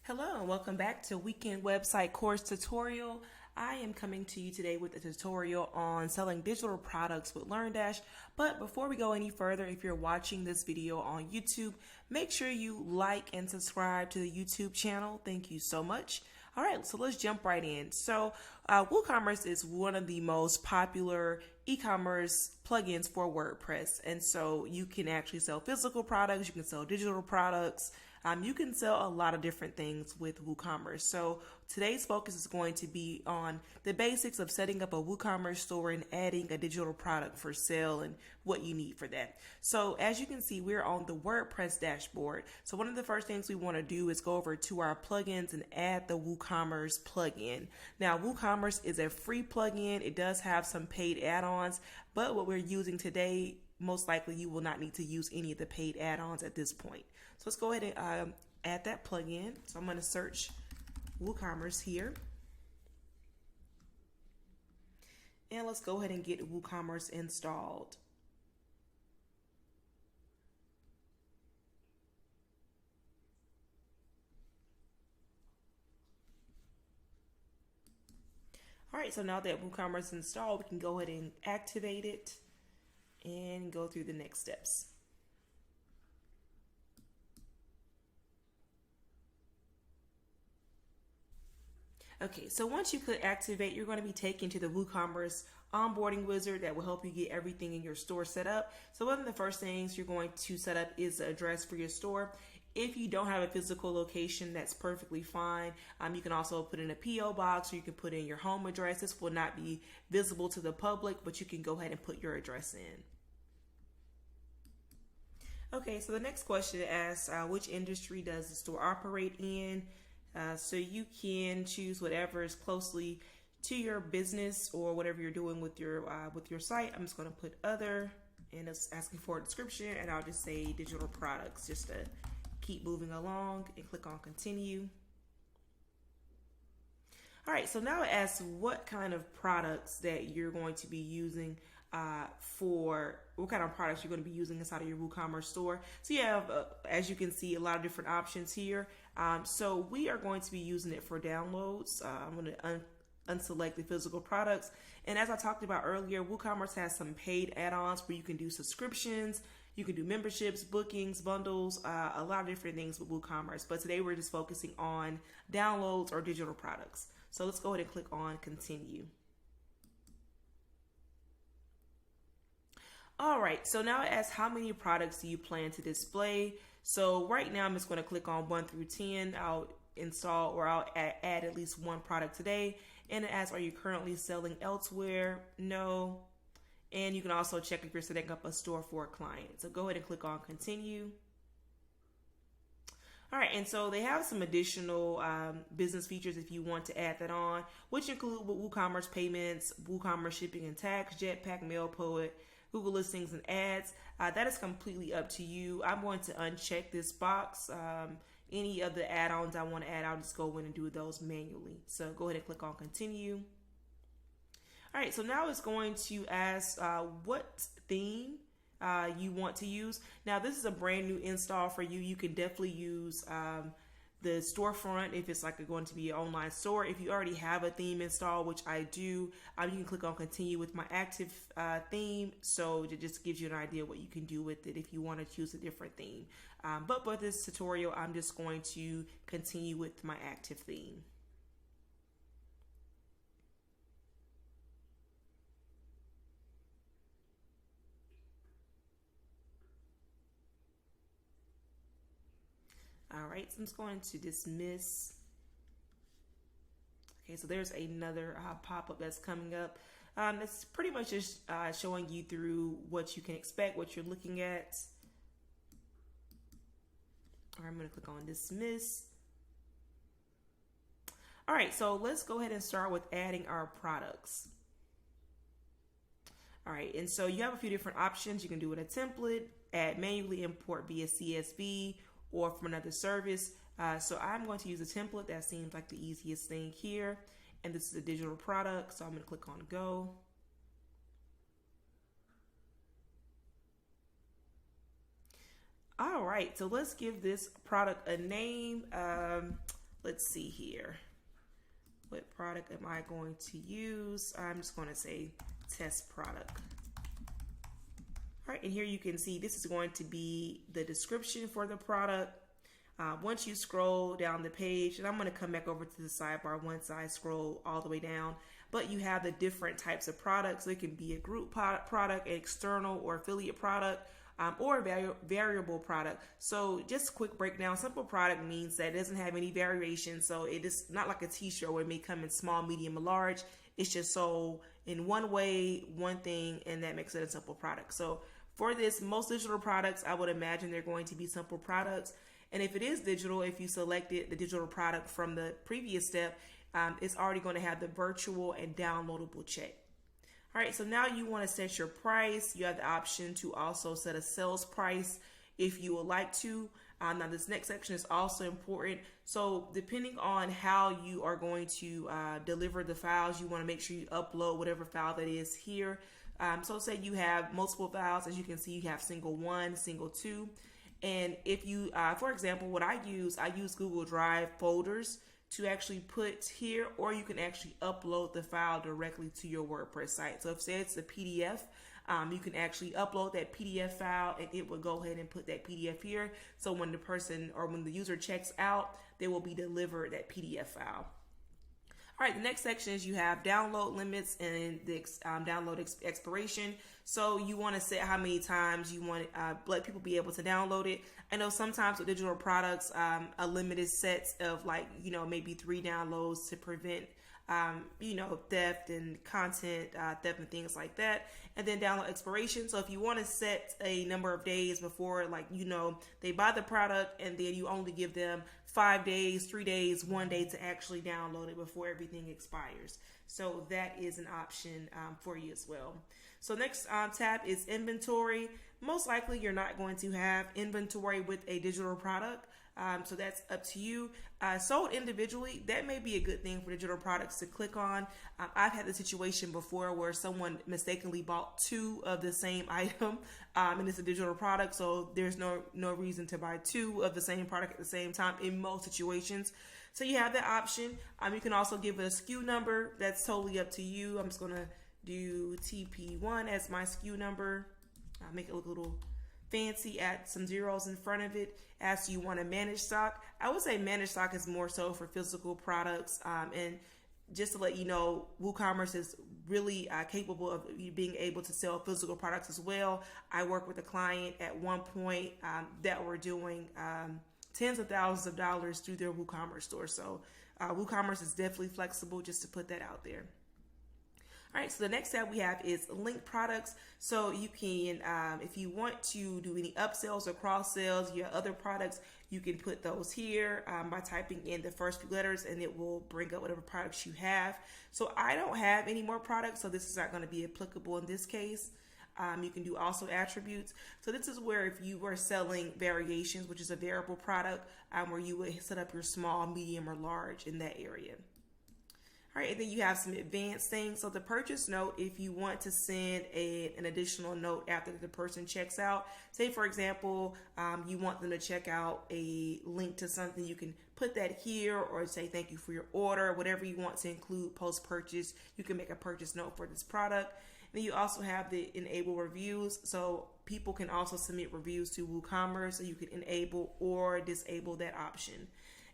Hello and welcome back to Weekend Website Course Tutorial. I am coming to you today with a tutorial on selling digital products with LearnDash. But before we go any further, if you're watching this video on YouTube, make sure you like and subscribe to the YouTube channel. Thank you so much. All right, so let's jump right in. So WooCommerce is one of the most popular e-commerce plugins for WordPress. And so you can actually sell physical products, you can sell digital products, you can sell a lot of different things with WooCommerce. So today's focus is going to be on the basics of setting up a WooCommerce store and adding a digital product for sale and what you need for that. So as you can see, we're on the WordPress dashboard. So one of the first things we want to do is go over to our plugins and add the WooCommerce plugin. Now, WooCommerce is a free plugin. It does have some paid add-ons, but what we're using today, most likely you will not need to use any of the paid add-ons at this point. So let's go ahead and add that plugin. So I'm going to search WooCommerce here. And let's go ahead and get WooCommerce installed. All right, so now that WooCommerce is installed, we can go ahead and activate it and go through the next steps. Okay, so once you click activate, you're going to be taken to the WooCommerce onboarding wizard that will help you get everything in your store set up. So one of the first things you're going to set up is the address for your store. If you don't have a physical location, that's perfectly fine. You can also put in a P.O. box, or you can put in your home address. This will not be visible to the public, but you can go ahead and put your address in. Okay, so the next question asks, which industry does the store operate in? So you can choose whatever is closely to your business or whatever you're doing with your site. I'm just going to put other, and it's asking for a description, and I'll just say digital products just to keep moving along, and click on continue. All right, so now it asks what kind of products that you're going to be using for what kind of products you're going to be using inside of your WooCommerce store. So you have, as you can see, a lot of different options here. So we are going to be using it for downloads. I'm going to unselect the physical products. And as I talked about earlier, WooCommerce has some paid add-ons where you can do subscriptions, you can do memberships, bookings, bundles, a lot of different things with WooCommerce. But today we're just focusing on downloads or digital products. So let's go ahead and click on continue. All right, so now it asks how many products do you plan to display. So right now I'm just going to click on 1 through 10. I'll install, or I'll add at least one product today. And it asks, are you currently selling elsewhere? No. And you can also check if you're setting up a store for a client. So go ahead and click on continue. All right, and so they have some additional business features if you want to add that on, which include WooCommerce payments, WooCommerce shipping and tax, Jetpack, MailPoet, Google listings and ads. That is completely up to you. I'm going to uncheck this box. Any of the add-ons I want to add, I'll just go in and do those manually. So go ahead and click on continue. All right, so now it's going to ask what theme you want to use. Now this is a brand new install for you. You can definitely use the storefront if it's like going to be an online store. If you already have a theme installed, which I do, you can click on continue with my active theme. So it just gives you an idea what you can do with it if you want to choose a different theme. But for this tutorial, I'm just going to continue with my active theme. All right, so I'm just going to dismiss. Okay, so there's another pop-up that's coming up. It's pretty much just showing you through what you can expect, what you're looking at. All right, I'm going to click on dismiss. All right, so let's go ahead and start with adding our products. All right, and so you have a few different options. You can do it a template, add manually, import via CSV, or from another service. So I'm going to use a template. That seems like the easiest thing here. And this is a digital product, so I'm going to click on go. All right, so let's give this product a name. let's see here. What product am I going to use? I'm just going to say test product. All right, and here you can see this is going to be the description for the product. Once you scroll down the page, and I'm going to come back over to the sidebar once I scroll all the way down, but you have the different types of products. So it can be a group product, an external or affiliate product, or a variable product. So just a quick breakdown. Simple product means that it doesn't have any variation. So it is not like a t-shirt where it may come in small, medium, or large. It's just sold in one way, one thing, and that makes it a simple product. So for this, most digital products, I would imagine they're going to be simple products. And if it is digital, if you selected the digital product from the previous step, it's already going to have the virtual and downloadable check. All right, so now you want to set your price. You have the option to also set a sales price if you would like to. Now this next section is also important. So depending on how you are going to deliver the files, you want to make sure you upload whatever file that is here. So say you have multiple files. As you can see, you have single 1, single 2. And if you, for example, what I use Google Drive folders to actually put here, or you can actually upload the file directly to your WordPress site. So if say it's a PDF, you can actually upload that PDF file and it will go ahead and put that PDF here. So when the person or when the user checks out, they will be delivered that PDF file. All right, the next section is you have download limits and the download expiration. So you want to set how many times you want to let people be able to download it. I know sometimes with digital products, a limited set of maybe 3 downloads to prevent theft and content theft and things like that. And then download expiration. So if you want to set a number of days before, they buy the product, and then you only give them 5 days, 3 days, 1 day to actually download it before everything expires. So that is an option for you as well. So next tab is inventory. Most likely you're not going to have inventory with a digital product. So that's up to you. Sold individually, that may be a good thing for digital products to click on. I've had the situation before where someone mistakenly bought 2 of the same item, and it's a digital product, so there's no reason to buy 2 of the same product at the same time in most situations. So you have that option. You can also give it a SKU number. That's totally up to you. I'm just gonna do TP1 as my SKU number. Make it look a little fancy, add some zeros in front of it. As you want to manage stock, I would say manage stock is more so for physical products. And just to let you know, WooCommerce is really capable of being able to sell physical products as well. I worked with a client at one point that were doing tens of thousands of dollars through their WooCommerce store. So WooCommerce is definitely flexible, just to put that out there. All right, so the next tab we have is link products. So you can, if you want to do any upsells or cross sells, your other products, you can put those here by typing in the first few letters, and it will bring up whatever products you have. So I don't have any more products, so this is not going to be applicable in this case. You can do also attributes. So this is where if you were selling variations, which is a variable product, where you would set up your small, medium, or large in that area. All right, and then you have some advanced things. So the purchase note, if you want to send an additional note after the person checks out, say for example, you want them to check out a link to something, you can put that here, or say thank you for your order, whatever you want to include post-purchase, you can make a purchase note for this product. Then you also have the enable reviews. So people can also submit reviews to WooCommerce, so you can enable or disable that option.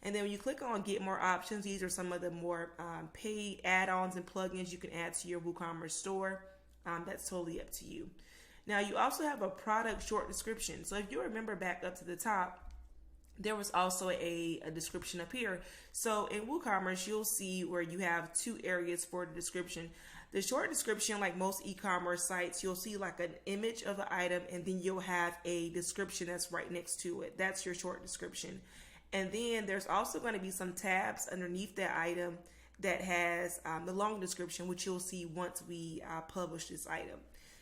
And then when you click on get more options, these are some of the more paid add-ons and plugins you can add to your WooCommerce store. That's totally up to you. Now you also have a product short description. So if you remember back up to the top, there was also a description up here. So in WooCommerce, you'll see where you have 2 areas for the description. The short description, like most e-commerce sites, you'll see like an image of the item, and then you'll have a description that's right next to it. That's your short description. And then there's also going to be some tabs underneath that item that has the long description, which you'll see once we publish this item.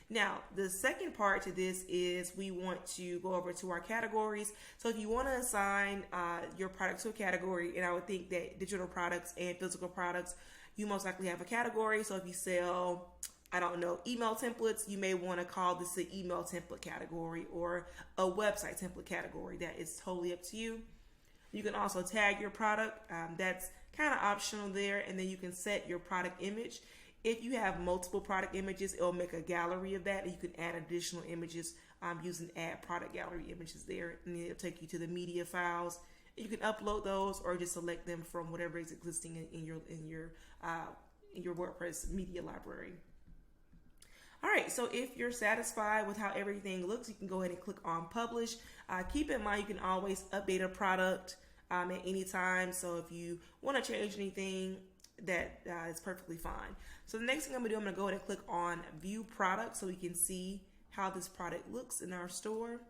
Now, the second part to this is we want to go over to our categories. So if you want to assign your product to a category, and I would think that digital products and physical products, you most likely have a category. So if you sell, I don't know, email templates, you may want to call this an email template category or a website template category. That is totally up to you. You can also tag your product. That's kind of optional there. And then you can set your product image. If you have multiple product images, it'll make a gallery of that. And you can add additional images using add product gallery images there. And then it'll take you to the media files. You can upload those or just select them from whatever is existing in your WordPress media library. All right, so if you're satisfied with how everything looks, you can go ahead and click on publish. Keep in mind, you can always update a product at any time. So if you want to change anything, that is perfectly fine. So the next thing I'm gonna do, I'm gonna go ahead and click on view product so we can see how this product looks in our store.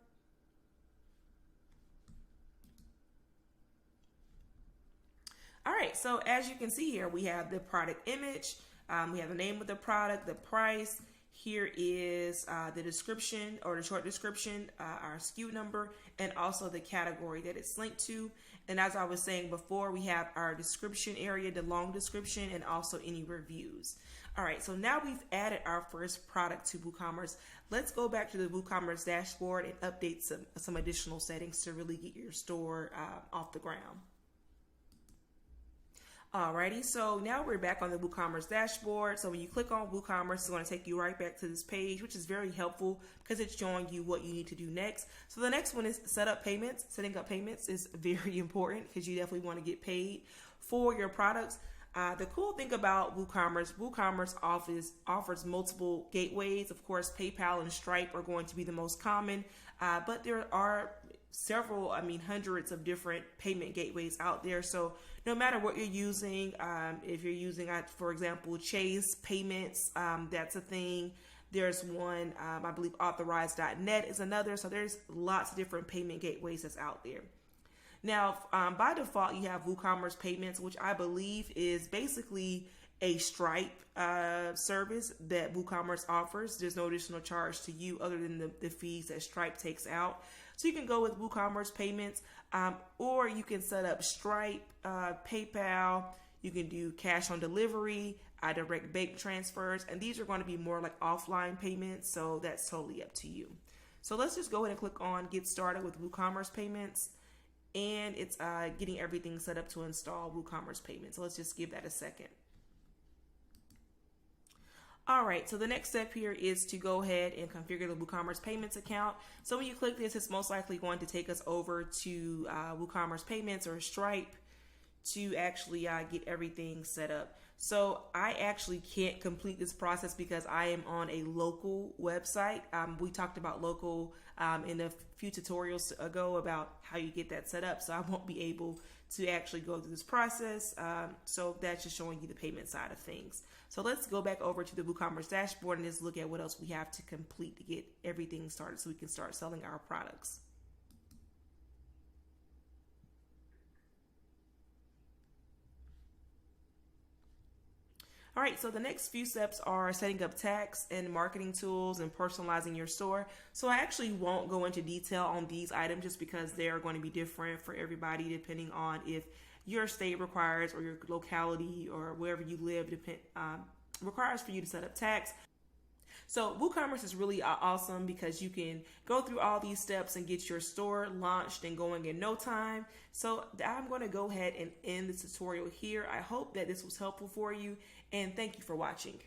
All right, so as you can see here, we have the product image, we have the name of the product, the price. Here is the description or the short description, our SKU number, and also the category that it's linked to. And as I was saying before, we have our description area, the long description, and also any reviews. All right, so now we've added our first product to WooCommerce. Let's go back to the WooCommerce dashboard and update some additional settings to really get your store off the ground. Alrighty, so now we're back on the WooCommerce dashboard. So when you click on WooCommerce, it's going to take you right back to this page, which is very helpful because it's showing you what you need to do next. So the next one is set up payments. Setting up payments is very important because you definitely want to get paid for your products. The cool thing about WooCommerce offers multiple gateways. Of course, PayPal and Stripe are going to be the most common, but there are several, hundreds of different payment gateways out there. So no matter what you're using, if you're using, for example, Chase payments, that's a thing. There's one, I believe Authorize.net is another. So there's lots of different payment gateways that's out there. Now, by default, you have WooCommerce payments, which I believe is basically a Stripe service that WooCommerce offers. There's no additional charge to you other than the fees that Stripe takes out. So you can go with WooCommerce payments, or you can set up Stripe, PayPal. You can do cash on delivery, direct bank transfers, and these are going to be more like offline payments. So that's totally up to you. So let's just go ahead and click on Get Started with WooCommerce payments, and it's getting everything set up to install WooCommerce payments. So let's just give that a second. All right, so the next step here is to go ahead and configure the WooCommerce payments account. So when you click this, it's most likely going to take us over to WooCommerce payments or Stripe to actually get everything set up. So I actually can't complete this process because I am on a local website. We talked about local in a few tutorials ago about how you get that set up. So I won't be able to actually go through this process. So that's just showing you the payment side of things. So let's go back over to the WooCommerce dashboard and just look at what else we have to complete to get everything started so we can start selling our products. All right, so the next few steps are setting up tags and marketing tools and personalizing your store. So I actually won't go into detail on these items just because they are going to be different for everybody depending on if your state requires or your locality or wherever you live requires for you to set up tags. So WooCommerce is really awesome because you can go through all these steps and get your store launched and going in no time. So I'm going to go ahead and end this tutorial here. I hope that this was helpful for you, and thank you for watching.